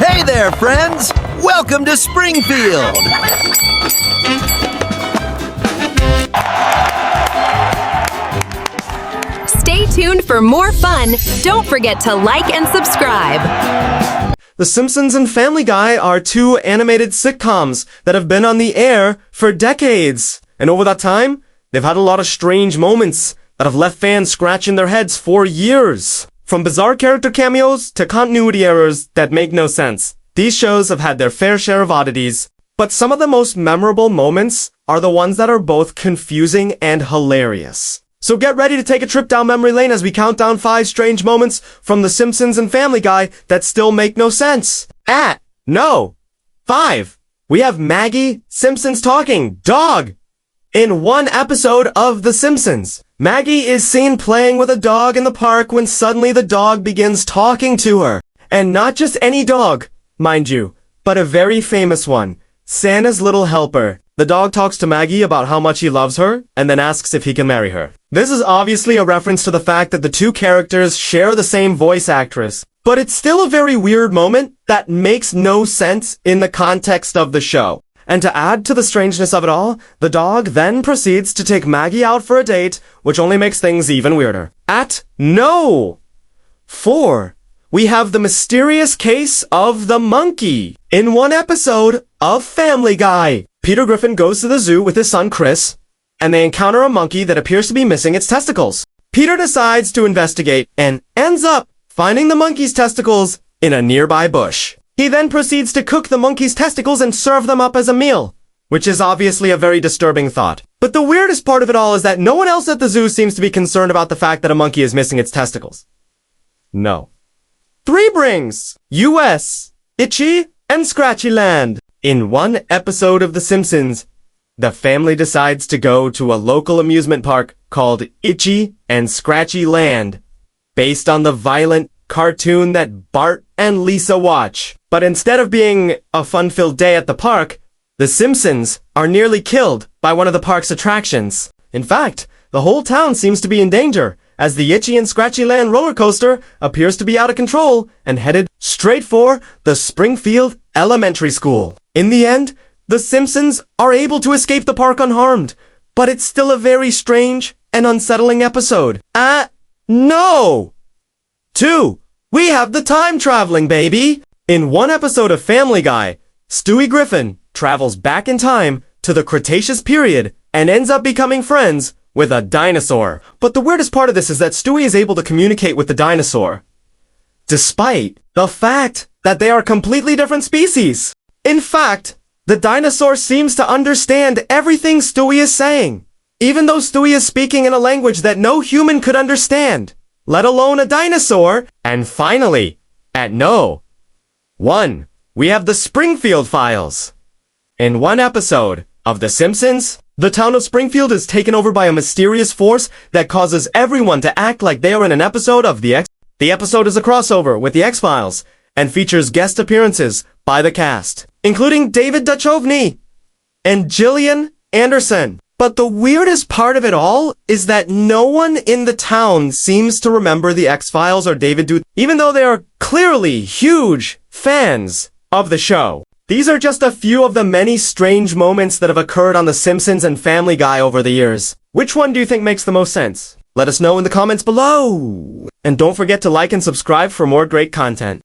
Hey there, friends! Welcome to Springfield! Stay tuned for more fun. Don't forget to like and subscribe. The Simpsons and Family Guy are two animated sitcoms that have been on the air for decades. And over that time, they've had a lot of strange moments that have left fans scratching their heads for years. From bizarre character cameos to continuity errors that make no sense, these shows have had their fair share of oddities, but some of the most memorable moments are the ones that are both confusing and hilarious. So get ready to take a trip down memory lane as we count down 5 strange moments from The Simpsons and Family Guy that still make no sense. At No 5, we have Maggie Simpson's talking dog. In one episode of The Simpsons, Maggie is seen playing with a dog in the park when suddenly the dog begins talking to her. And not just any dog, mind you, but a very famous one, Santa's little helper. The dog talks to Maggie about how much he loves her, and then asks if he can marry her. This is obviously a reference to the fact that the two characters share the same voice actress, but it's still a very weird moment that makes no sense in the context of the show. And to add to the strangeness of it all, the dog then proceeds to take Maggie out for a date, which only makes things even weirder. At No 4, we have the mysterious case of the monkey. In one episode of Family Guy, Peter Griffin goes to the zoo with his son Chris, and they encounter a monkey that appears to be missing its testicles. Peter decides to investigate and ends up finding the monkey's testicles in a nearby bush. He then proceeds to cook the monkey's testicles and serve them up as a meal, which is obviously a very disturbing thought. But the weirdest part of it all is that no one else at the zoo seems to be concerned about the fact that a monkey is missing its testicles. No. 3 brings U.S. Itchy and Scratchy Land. In one episode of The Simpsons, the family decides to go to a local amusement park called Itchy and Scratchy Land, based on the violent cartoon that Bart and Lisa watch. But instead of being a fun-filled day at the park, the Simpsons are nearly killed by one of the park's attractions. In fact, the whole town seems to be in danger, as the Itchy and Scratchy Land roller coaster appears to be out of control and headed straight for the Springfield Elementary School. In the end, the Simpsons are able to escape the park unharmed, but it's still a very strange and unsettling episode. No! 2, we have the time traveling, baby! In one episode of Family Guy, Stewie Griffin travels back in time to the Cretaceous period and ends up becoming friends with a dinosaur. But the weirdest part of this is that Stewie is able to communicate with the dinosaur, despite the fact that they are completely different species. In fact, the dinosaur seems to understand everything Stewie is saying, even though Stewie is speaking in a language that no human could understand, let alone a dinosaur. And finally, at No 1, we have the Springfield Files. In one episode of The Simpsons, the town of Springfield is taken over by a mysterious force that causes everyone to act like they are in an episode of The episode is a crossover with The X-Files and features guest appearances by the cast, including David Duchovny and Gillian Anderson. But the weirdest part of it all is that no one in the town seems to remember The X-Files or David Duchovny, even though they are clearly huge fans of the show. These are just a few of the many strange moments that have occurred on The Simpsons and Family Guy over the years. Which one do you think makes the most sense? Let us know in the comments below! And don't forget to like and subscribe for more great content.